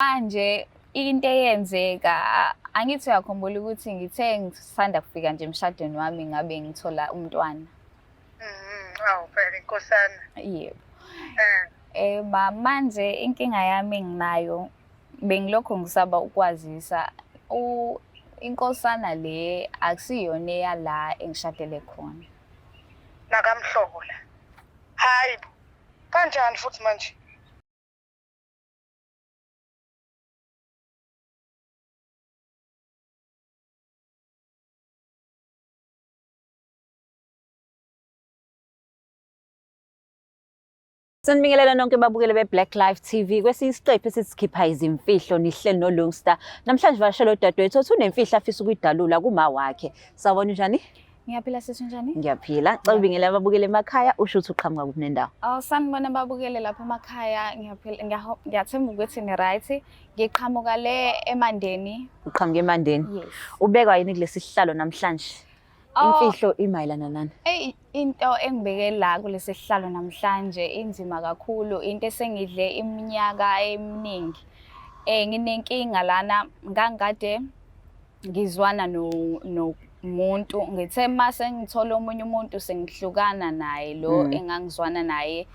Manje into eyenzeka angithi uyakhumbula ukuthi ngithe ngisanda kufika nje emshadweni wami ngabe ngithola umntwana. Awu phela inkosana. Yebo. Eh. Manje inkinga yami enginayo bengilokhu ngisaba ukwazisa inkosana le akusiyona eyala engishadele khona. Nakamhlobo la. Hayi. Kanjani futhi manje? Sanibingelela nonke babukele beBlack Life TV. Kwesinye isiqephu esikhipha izimfihlo nihleli noLongstar. Namhlanje vashelo dadewethu othi unemfihlo afisa ukuyidalula kuma wakhe. Sawubona njani? Ngiyaphila sisi njani? Ngiyaphila. Cela ubingelela ababukele emakhaya usho ukuthi uqhamuka kuphi nendawo. Sanibona babukele lapha emakhaya ngiyathemba ukuthi ni right. Ngiqhamuka le eMandeni. Uqhamuka eMandeni. Yes. Ubekwa yini kulesi sihlalo namhlanje? Imfihlo imayilana nani? Into engibeke la kulesi sihlalo namhlanje inzima kakhulu, into esengidle iminyaka eminingi. Nginenkinga lana ngangikade ngizwana nomuntu, ngithe mase ngithola omunye umuntu sengihlukana naye lo engangizwana naye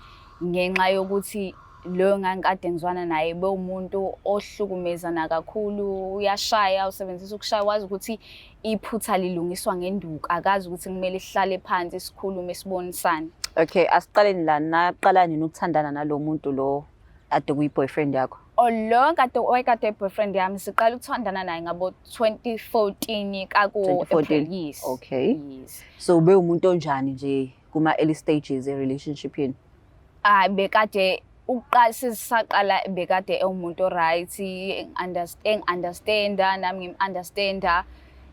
ngenxa yokuthi lo ngangikade ngizwana naye bewumuntu ohlukumezana kakhulu, uyashaya, usebenzisa ukushaya, wazi ukuthi iphutha lilungiswa ngenduku, akazi ukuthi kumele sihlale phansi sikhulume sibonisane. Okay, asiqaleni la naqala nini ukuthandana nalo muntu lo ade kuyi-boyfriend yakho? Lo kade boyfriend yami siqala ukuthandana naye ngabo 2014 April. Yes. Okay. Yes. So ube umuntu onjani nje kuma early stages e-relationship yini? Bekade uqala sisaqala bekade ewumuntu right, engi-understanda nami ngim-understanda.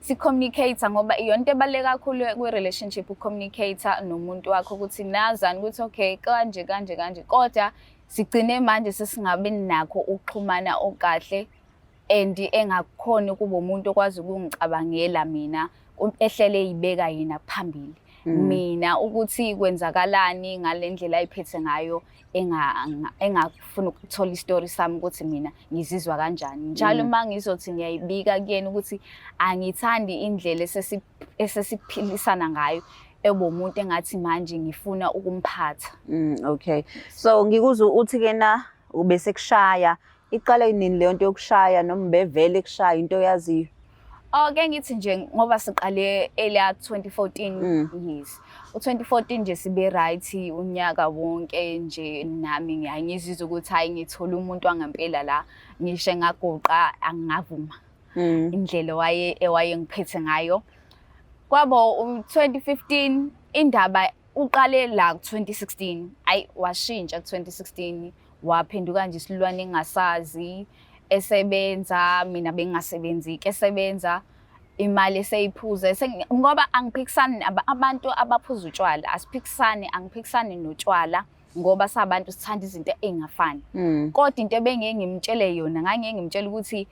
Si-communicate ngoba iyonto ebaluleke kakhulu kwi-relationship ucommunicate nomuntu wakho ukuthi nazani ukuthi okay kanje kodwa sigcine manje sesingabe nakho ukuxhumana okahle and engakukhona kuba umuntu okwazi ukungicabangela mina ehlele ibeka yena phambili. Mina ukuthi kwenzakalani ngalendlela ayiphethe ngayo engafuna ukuthola istory sami ukuthi mina ngizizwa kanjani. Njalo mangizothi ngiyayibika kuyena ukuthi angithandi indlela esesiphilisana ngayo ebomuntu engathi manje ngifuna ukumphatha. Okay. So ngikuzwe uthi kena ubese kushaya. Iqale nini leyo nto yokushaya noma bevele kushaya into oyaziyo? Ke ngithi nje ngoba siqale earlier 2014. Yes. U2014 nje sibe right unyaka wonke nje nami ngiyangizizwa ukuthi hayi ngithola umuntu wangempela la ngisho ngagoqa angavuma. Indlela ewayengiphethe ngayo. Kwabo 2015 indaba uqale la 2016. Washintsha 2016 waphenduka nje isilwane engasazi. Esebenza mina bengasebenzi esebenza imali eseyiphuza ngoba angiphikisani abantu abaphuza utshwala angiphikisani notshwala ngoba sabantu sithanda izinto engafani. Kodwa into ebengeke ngimtshele yona ngangengimtshela ukuthi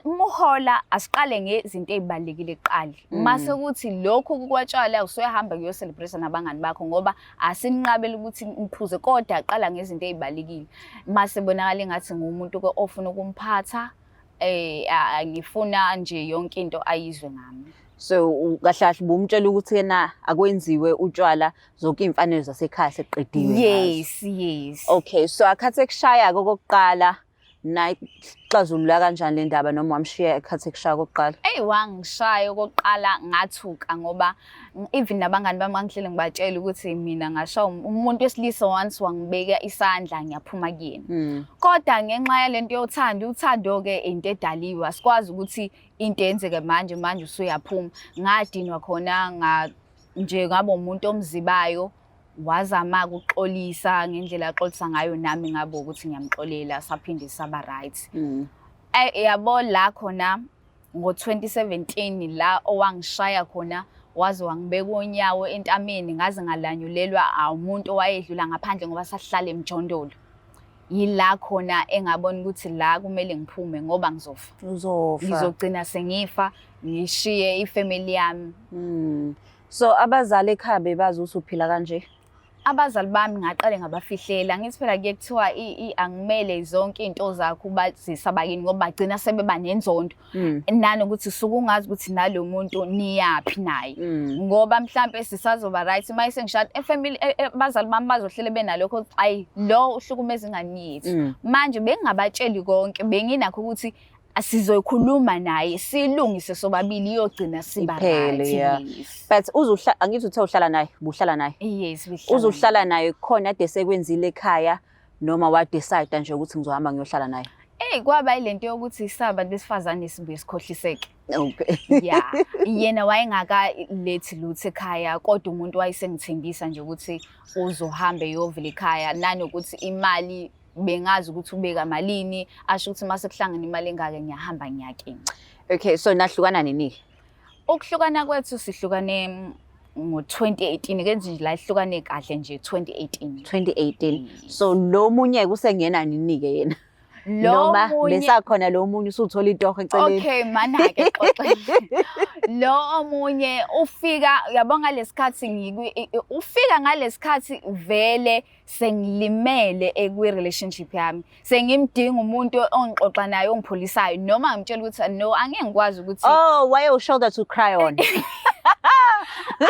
umuhola asiqale ngezinto ezibalekile kuqala mase ukuthi lokhu kwatshwala usuyahamba kuyocelebrate nabangani bakho ngoba asinqabela ukuthi ngiphuze kodwa aqala ngezinto ezibalekile mase bonakala engathi ngumuntu ofuna ukumphatha ngifuna nje yonke into ayizwe ngami. So kahle bumtshela ukuthi yena akwenziwe utshwala zonke imfanelo zasekhaya seqediwe. Yes. Okay, so akhathe kushaya kokuqala nayi xazulula kanjani le ndaba noma wamshiya ekhathe kushaya kokuqala? Wangishaya okokuqala ngathuka ngoba even nabangani bami ngihlele ngibatshela ukuthi mina ngashaya umuntu wesilisa once wangibeka isandla ngiyaphuma kuyena. Kodwa ngenxa yalento yothando, uthando ke into edaliwe asikwazi ukuthi into yenzeke manje usuyaphuma. Ngadinwa khona nje ngaba umuntu omzibayo. Wazama ukuxolisa ngendlela axolisa ngayo nami ngabe ukuthi ngiyamxolela saphinde saba right. Yabo la khona ngo2017 la owangishaya khona waze wangibeka onyawo entameni ngaze ngalanyulelwa umuntu owayedlula ngaphandle ngoba sahlala emjondolo. Yila khona engabona ukuthi la kumele ngiphume ngoba ngizofa. Ngizogcina sengifa ngishiye ifamily yami. So abazali ekhaya bebazi ukuthi uphila kanje? abazali bami ngaqale ngabafihlela ngithi phela kuye kuthiwa angimele zonke into zakho ubazisa abakini ngoba bagcina sebeba nenzondo nanokuthi suke ungazi ukuthi nalo muntu niyapi naye ngoba mhlambe sisazoba right mayise ngishada efamily abazali bami bazohlele benalokho ayi lo uhlukumeza ingane yethu manje bengingabatsheli konke benginakho ukuthi asizoyikhuluma naye silungise sobabili iyogcina siba right. But angithi uthe uhlala naye uhlala naye yes uzuhlala naye khona ade sekwenzile ekhaya noma wa decide nje ukuthi ngizohamba ngiyohlala naye kwaba ilento yokuthi sabantu besifazane sibuye sikhohliseke okay yeah yena wayengaka lethi lutho ekhaya kodwa umuntu wayesengithembisa nje ukuthi uzohambe yovela ekhaya nanokuthi imali bengazi ukuthi ubeka malini asho ukuthi mase kuhlangana imali engake ngiyahamba ngiyakenca. Okay, so nahlukana nini? Ukuhlukana kwethu sihlukane ngo-2018 kenze nje la ihlukane kahle nje 2018. So lo munye kusengena nini ke yena? Noma besakhona lo munye usuthola itoho eceleni. Okay mana ke xoxa. Lo omunye ufika yabonga lesikhathi ufika ngalesikhathi vele sengilimele ekwi relationship yami. Sengimdinga umuntu ongixoxa naye ongipholisayo noma ngimtshela ukuthi no angeke ngikwazi ukuthi why you shoulder to cry on.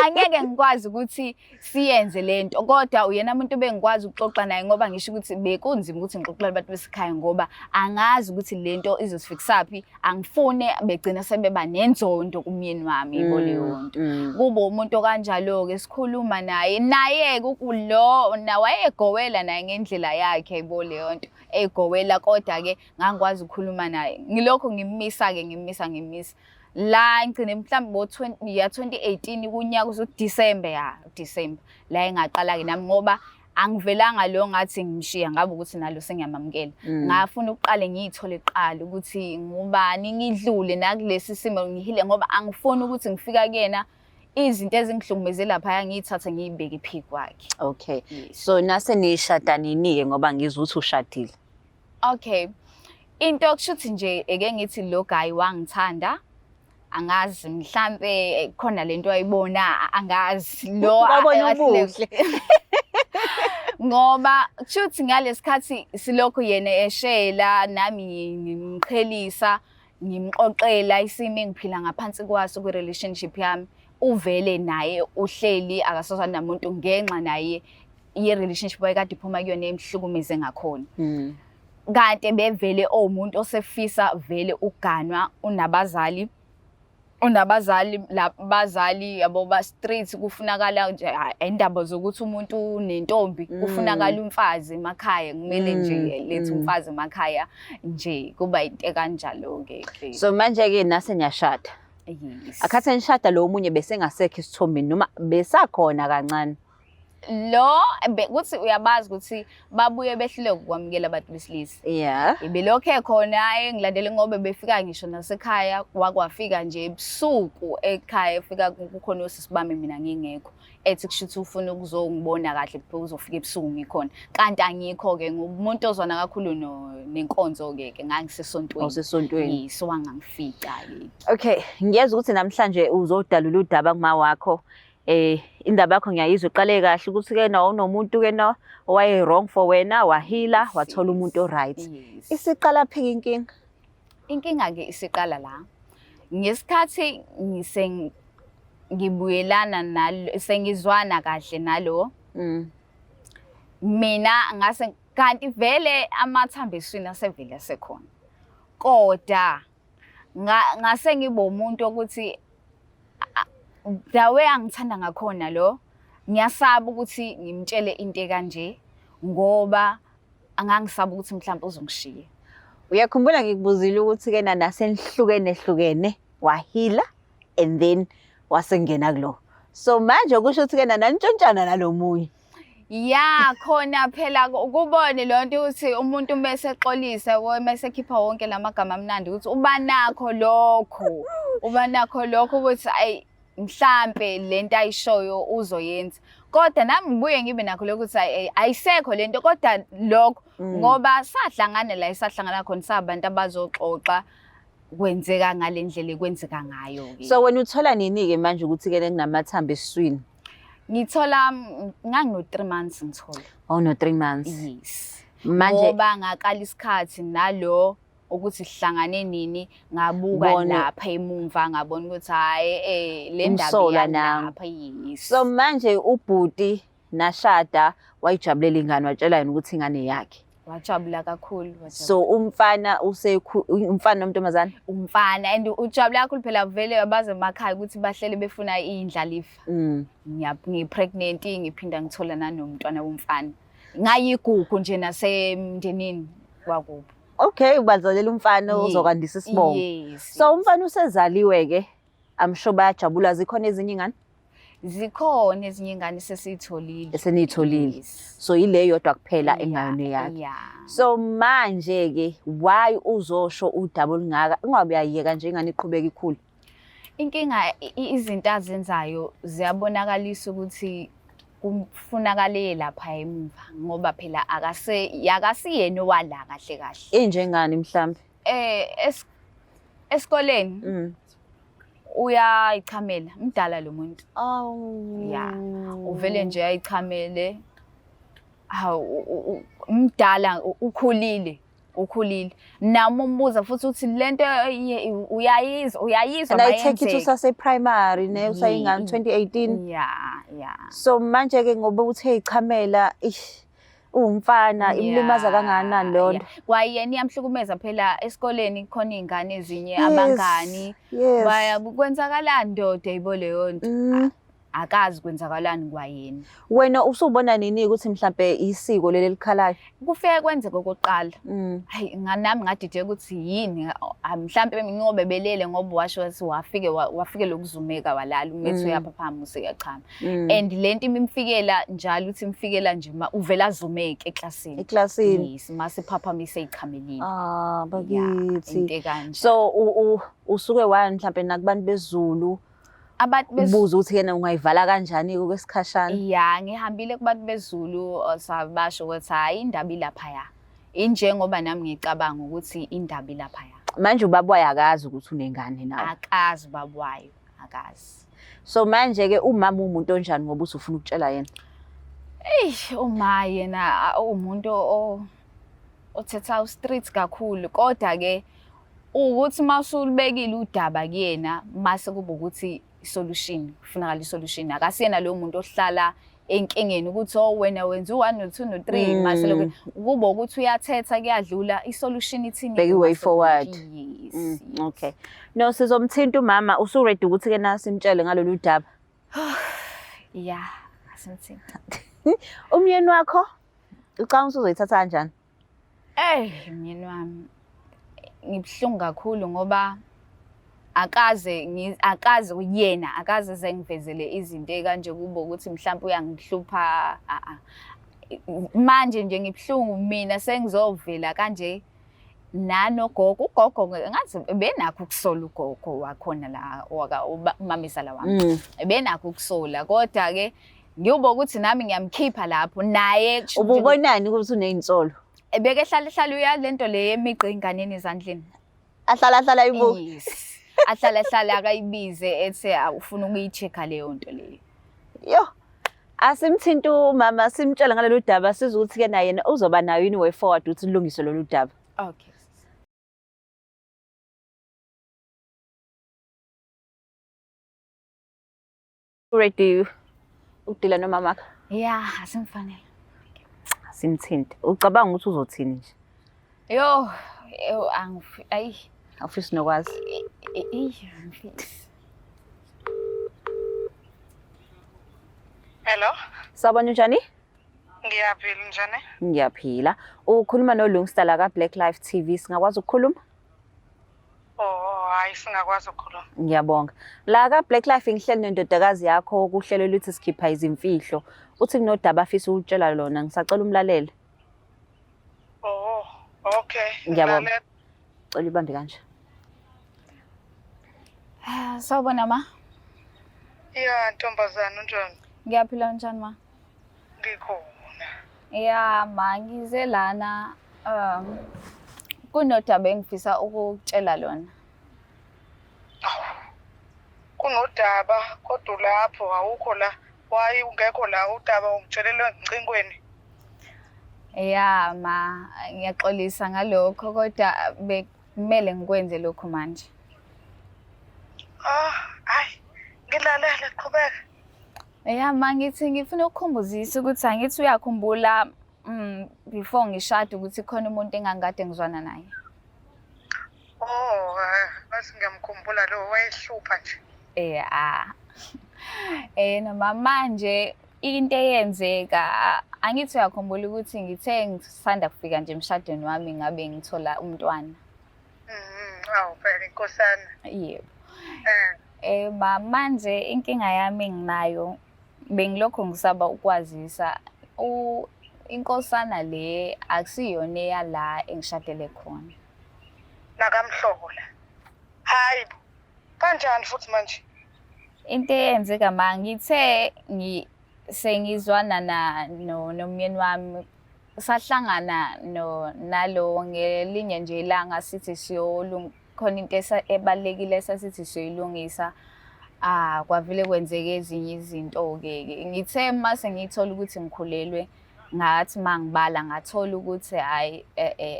Angeke ngikwazi ukuthi siyenze lento kodwa uyena umuntu bengikwazi ukuxoxa naye ngoba ngisho ukuthi bekunzima ukuthi ngixoxele abantu besikhaya ngoba angazi ukuthi lento izosifikisaphi angifune begcina sebeba nenzondo kumyeni wami ibo leyo nto kube umuntu kanjalo ke sikhuluma naye kulo nawayegowela naye ngendlela yakhe ibo leyo nto egowela kodwa ke ngangikwazi ukukhuluma naye ngilokho ngimisa la ngicine mhlawumbe ngo-2018 kunyaka uDisemba la engaqala ke nami ngoba angivelanga lo ngathi ngimshiya ngabe ukuthi nalo sengiyamamkela ngafuna uqale ngiyithole qala ukuthi ngubani ngidlule nakulesi simo ngihile ngoba angifuni ukuthi ngifika kuyena izinto ezingihlukumeze lapha ngiyithatha ngiyibeke phi kwakhe. Okay, so nase nishada nini ke ngoba ngizwe ukuthi ushadile? Okay, into kushuthi nje eke ngithi lo guy wangithanda angazi mhlambe khona lento ayibona angazi lo ubuhle ngoba kushuthi ngalesikhathi silokho yena eshela nami ngimqhelisa ngimxoxela isimo engiphila ngaphansi kwaso kwi relationship yami uvele naye uhleli akasazana namuntu ngenxa naye ye relationship ayikade iphuma kuyona emhlukumeze ngakhona kanti bevele umuntu osefisa vele uganwa unabazali labazali yabo ba street kufunakala nje indaba zokuthi umuntu nentombi kufunakala umfazi emakhaya kumele nje lethe umfazi emakhaya nje kuba into kanjalo ke. So manje ke nase nyashada yes akhathe nishada lo munye bese ngasekho isithombeni noma besakhona kancane lo kuthi uyabazi ukuthi babuye behlule ukwamukela abantu besilisa ibelokho ekhona engilandele ngoba befika ngisho nasekhaya wakwafika nje ebusuku ekhaya efika kukhona osisibami mina ngingekho ethi kushuthi ufuna ukuzongibona kahle kuphela uzofika ebusuku ngikhona kanti angikho ke ngumuntu ozwana kakhulu nenkonzo ke ngangisesontweni yiso wangangifika ke. Okay, ngiyeza ukuthi namhlanje uzodalula udaba kuma wakho indaba yakho ngiyayizwa iqale kahle ukuthi ke nawo unomuntu ke no owaye wrong for wena wahila wathola umuntu o right. Isiqala phika inkinga ke isiqala la ngesikhathi ngibuyelana nalo sengizwana kahle nalo mina ngase kanti vele amathambiswini asevele asekhona kodwa ngase ngibe umuntu ukuthi dawe angithanda ngakhona lo ngiyasaba ukuthi ngimtshele into kanje ngoba angangisaba ukuthi mhlawumbe uzongishiya. Uyakhumbula ngikubuzile ukuthi ke nasenihlukene wahila and then wasengena kulo, so manje kusho ukuthi ke nanantshontshana nalomunye ya khona phela ukubone lonto ukuthi umuntu mase exolisa mase khipha wonke lamagama amnandi ukuthi uba nakho lokho ukuthi ayi mhlambe lento ayishoyo uzoyenza kodwa nami ngibuye ngibe nakho lokuthi ayisekho lento kodwa lokho ngoba sahlangana khona sabantu abazoxoxa kwenzeka ngalendlela kwenzeka ngayo ke. So wena uthola nini ke manje ukuthi ke kunamathamba eswini? Ngithola ngangino 3 months ngithola. Oh no 3 months. Yes. Manje ngoba ngaqala isikhathi nalo ukuthi sihlangane nini ngabuka Bona- lapha emumva ngabona ukuthi hayi le ndaba Umsolwa nawo. lapha yes. so manje ubhuti nashada wayijabulela ingane watshela yena ukuthi ingane yakhe. wajabula kakhulu So umfana umfana nomntombazane umfana and ujabula kakhulu phela vele abaze emakhaya ukuthi bahlele befuna indlalifa. Ngipregnant ngiphinda ngithola nanomntwana womfana. Ngayigugu nje nasemndenini wakubo. Okay ubazalela umfana Yes. ozokwandisa isibongo. Yes. So umfana usezaliwe ke I'm sure bayajabula zikhona ezinye ingane Zikhona ezinye ingane sesitholile. esenitholile. Yes. So ile yodwa kuphela Yeah, engane yakhe. yeah. So manje ke why uzosho udaba olungaka ingabe uyayeka nje ingane iqhubeka ikhulu. Inkinga izinto azenzayo ziyabonakalisa ukuthi kufunakale lapha emuva ngoba phela yakasiyena owala kahle kahle. Enjengani mhlambe? Esikoleni uyayichamela mdala lo muntu. Oh. Yeah. Uvele nje ayichamele. Mdala ukhulile. Nami umbuza futhi uthi lento uyayizwa And I take it usase primary ne usayingane 2018. Yeah. So manje ke ngoba uthe ichamela umfana imlimaza kangakanani lonto. Kwayena iyamhlukumeza phela esikoleni khona izingane ezinye abangani baya kwenzakalani ndoda ayibole yonto. Akazi kwenzakalani kwayena. Wena usubona nini ukuthi mhlambe isiko leli likhalayo? Kufike kwenzeke okoqala. Hayi nami ngadideka ukuthi yini mhlambe ngoba belele ngoba washo ukuthi wafike lokuzumeka walala umetho yaphaphama usekachama. And lento imfikela njalo uthi imfikela nje uvela azumeke eklasini. Eklasini. Yes, mase phaphamise ichamelini. Bakithi. Into kanje. So usuke wani mhlambe nakubantu bezulu ubuza ukuthi yena ungayivala kanjani kwesikhashana? Yeah, ngihambile kubantu bezulu sabasho ukuthi hayi indaba ilapha. Injengoba nami ngicabanga ukuthi indaba ilapha. Manje ubaba akazi ukuthi unengane nawe. Akazi babwayo, akazi. So manje ke umama umuntu onjani ngoba usufuna ukutshela yena? Uma yena umuntu othetha street kakhulu kodwa ke ukuthi masulubekile udaba kuyena mase kuba ukuthi solution kufunakala isolution akasiyena lo muntu ohlala enkingeni ukuthi wena wenza u1 no2 no3 mase lokho kuba ukuthi uyathetha kuyadlula isolution ithini Beki way forward. Yes. Okay. No sizomthinta umama usuready ukuthi ke nasi imtshele ngalolu daba. Yeah, asimthinta. Umyeni wakho ucanga uzoyithatha kanjani? Umyeni wami ngibhlungu kakhulu ngoba akaze yena akaze zengivezele izinto ekanje kubo ukuthi mhlawumbe uyangihlupha manje nje ngibhlungu mina sengizovela kanje ugogo ngathi benakho ukusola ugogo wakhona la umamisala wami benakho ukusola kodwa ke ngiyoba ukuthi nami ngiyamkhipha lapho naye ububonani ukuthi unezinsolo ebeke hlala uyalento le yemiqa inganeni ezandleni ahlala ibuka yes ahlala akayibize ethi ufuna ukuyichecka leyo nto leyo yo asimthinta umama simtshela ngalolu daba siza ukuthi ke naye uzoba nayo yini way forward ukuthi ulungise lolu daba. Okay. Ready udila nomama wakho? Yeah, asimfanele. Simthinta. Ucabanga ukuthi uzothini nje? Yo, ayi awufisi nokwazi. Hello. Sawubona njani? Ngiyaphila njani? Ngiyaphila. Ukhuluma noLungstar la ka Black Life TV singakwazi ukukhuluma? Hayi singakwazi ukukhuluma. Ngiyabonga. La ka Black Life ngihleli nendodakazi yakho kuhlelo luthi sikhipha izimfihlo. Uthi kunodaba afisa ukutshela lona ngisacela umlalele. Okay. Ngiyabonga. Cela ibambe kanje. Sawubona ma. Yeah, ntombazana unjani? Ngiyaphila njani ma? Ngikhona. Yeah, ma ngize lana kunodaba engifisa ukutshela lona. Kunodaba kodwa lapho awukho la Why ungekho la udaba ungitshelele ngcingweni? Ya ma, ngiyaxolisa ngalokho kodwa bekumele ngikwenze lokho manje. Hayi, ngilalele qhubeka. Ya ma, ngithi ngifuna ukukhumbuzisa ukuthi angithi uyakhumbula before ngishada ukuthi khona umuntu engangikade ngizwana naye. Basi ngiyamkhumbula lo wayehlupha nje. Noma manje into eyenzeka angithi uyakhumbula ukuthi ngithe ngisanda kufika nje emshadweni wami ngabe ngithola umntwana. Awu phela inkosana. Yebo. Manje inkinga yami enginayo bengilokho ngisaba ukwazisa inkosana le akusiyona eyala engishadele khona. Nakamhlobo la. Hayi. Kanjani futhi manje? Into eyenzeka ma ngithe sengizwana nomyeni wami sahlangana nalo ngelinye nje ilanga sithi khona into ebalekile sasithi siyoyilungisa. Kwavele kwenzeke ezinye izinto-ke. Ngithe mase ngithola ukuthi ngikhulelwe ngathi mangibala ngathola ukuthi hayi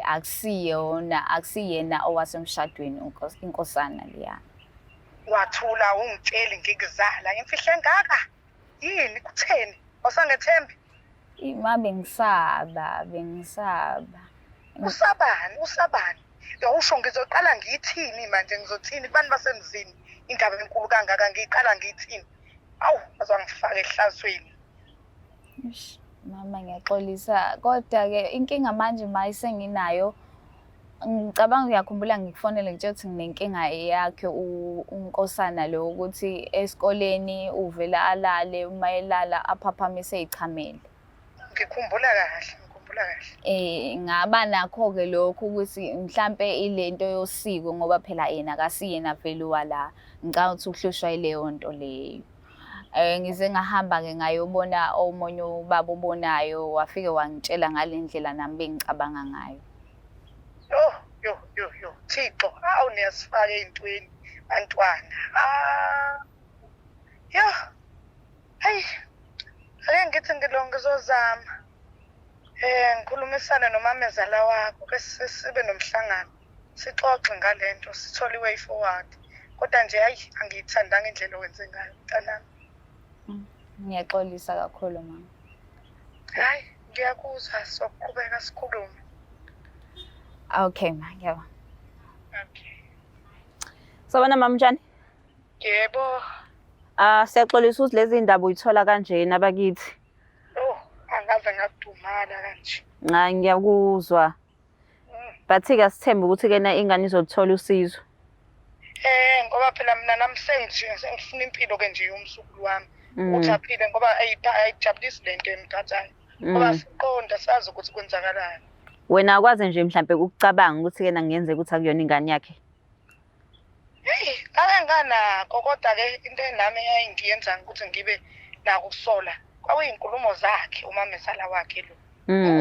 akusiyena owasemshadweni inkosana leya. Wathula ungitsheli ngikuzala imfihlo engaka. Yini kutheni? Awusangethembi? Ma bengisaba. Usabani? Usho ngizoqala ngiyithini manje ngizothini bani basemzini indaba enkulu kangaka ngiqala ngiyithini? Awu, azangifaka ehlazweni. Mama ngiyaxolisa kodwa-ke inkinga manje mayisenginayo ngicabanga uyakhumbula ngikufonele ngitshela ukuthi nginenkinga yakhe unkosana lo ukuthi esikoleni uvela alale uma elala aphaphamise ichamele. Ngikhumbula kahle. Ngaba nakho-ke lokho ukuthi mhlampe ilento yosiko ngoba phela yena akasiyena vele wala ngicabanga ukuthi uhlushwa yileyo nto leyo. Ngize ngahamba-ke ngayobona omunye ubaba obonayo wafike wangitshela ngale ndlela nami bengicabanga ngayo. Yo, Thixo, awu niyasifaka ey'ntweni bantwana. Hayi, ake ngithi ngizozama. Ngikhulumisane nomamezala wakho bese sibe nomhlangano. Sixoxe ngale nto, sithole i-way forward. Kodwa nje hayi angiyithandanga indlela owenze ngayo mntanami. Ngiyaxolisa kakhulu mama. Hayi, ngiyakuzwa sokuqhubeka sikhulume. Okay ma, ngiyabonga. Okay. Sawubona mama njani? Yebo. Siyaxolisa ukuthi lezi ndaba uyithola kanjena bakithi. Angaze ngakudumala kanje. Ngiyakuzwa. But-ke asithembe ukuthi-ke ingane izoluthola usizo. Ngoba phela mina nami sengifuna impilo-ke nje yomsukulu wami. Ukuthi aphile ngoba ayijabulisi lento emthathayo. Ngoba siqonda sazi ukuthi kwenzakalani. Wena akwazi nje mhlampe ukucabanga ukuthi-ke ngenzeka ukuthi akuyona ingane yakhe. Ngake nganakho kodwa-ke into enami eyayingiyenza ukuthi ngibe nako ukusola. Kwakuyinkulumo zakhe umamezala wakhe lo.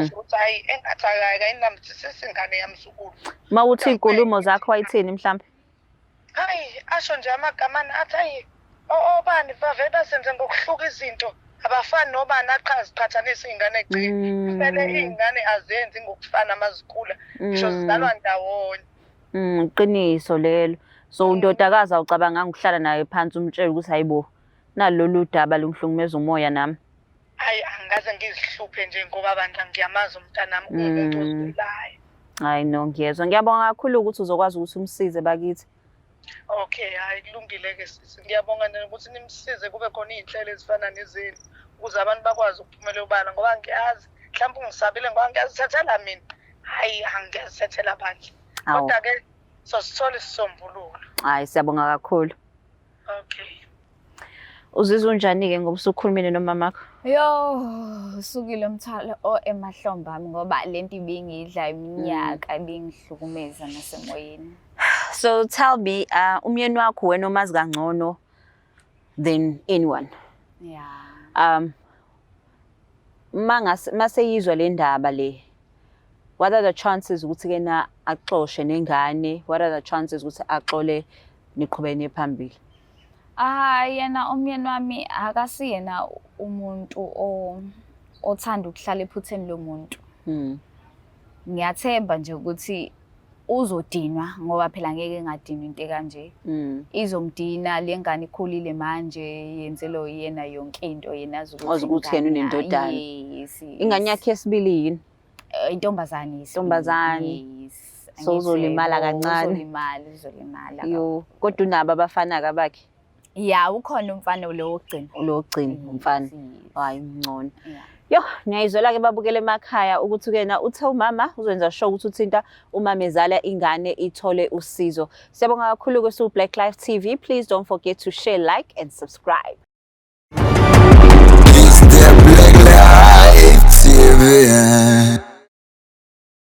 Ukuthi hayi engathi ayinambithisisi ingane yamsukulu. Uma uthi iy'nkulumo zakho wayithini mhlampe? Hayi, asho nje amagamana athi hayi obani bavele basenze ngokuhluka izinto. Abafani nobani aqhathanisa iy'ngane egcini. Kumele iy'ngane azenzi ngokufana amazikhula. Ngisho zizalwa ndawonye. Iqiniso lelo. So undodakazi awucabanganga ukuhlala naye phansi umtshela ukuthi hayibo nalolu daba lungihlukumeza umoya nami. Hayi angikaze ngizihluphe nje ngoba abantu ngiyamazi umntanami umuntu ozwelayo. Hayi no ngiyezwa. Ngiyabonga kakhulu ukuthi uzokwazi ukuthi umsize bakithi. Okay, hayi kulungile-ke sisi. Ngiyabonga ukuthi nimsize kube khona iy'nhlelo ezifana nezenu ukuze abantu bakwazi ukuphumela obala ngoba ngiyazi mhlawumbe ungisabile ngoba ngiyazithethela mina. Hayi angiyazithethela abanye. Kodwa-ke sosithola isisombululo. Hayi siyabonga kakhulu. Okay. Uzizwa unjani-ke ngoba usukhulumile nomamakho? Usukile umthwalo emahlombe ami ngoba lento ibingidla iminyaka ibingihlukumeza nasemoyeni. So tell me, umyeni wakho wena omazi kangcono than anyone. Yeah. Mase yizwa le ndaba le. What are the chances ukuthi-ke na axoxe nengane? What are the chances ukuthi axole niqhubene phambili? Yena umyeni wami akasiyena umuntu othanda ukuhlala ephutheni lomuntu. Ngiyathemba nje ukuthi uzodinwa ngoba phela ngeke engadinwa into ekanje. Izomdina le ngane ikhulile manje yenzelwe yena yonke into yena ukuthi yena unendodana. Yes. Ingane yakhe yesibili yini? Intombazane. Intombazane. So uzolimala kancane. Uzolimala. Yo, kodwa unabo abafana kabakhe? Ya, ukhona umfana lo wokugcina. Lo wokugcina umfana. Hayi ngcono. Yo, ngiyayizwela ke babukele emakhaya ukuthi kena uthe umama uzwenza sure ukuthi uthinta umama ezala ingane ithole usizo. Siyabonga kakhulu kwesu Black Life TV. Please don't forget to share, like and subscribe. It's the Black Life TV.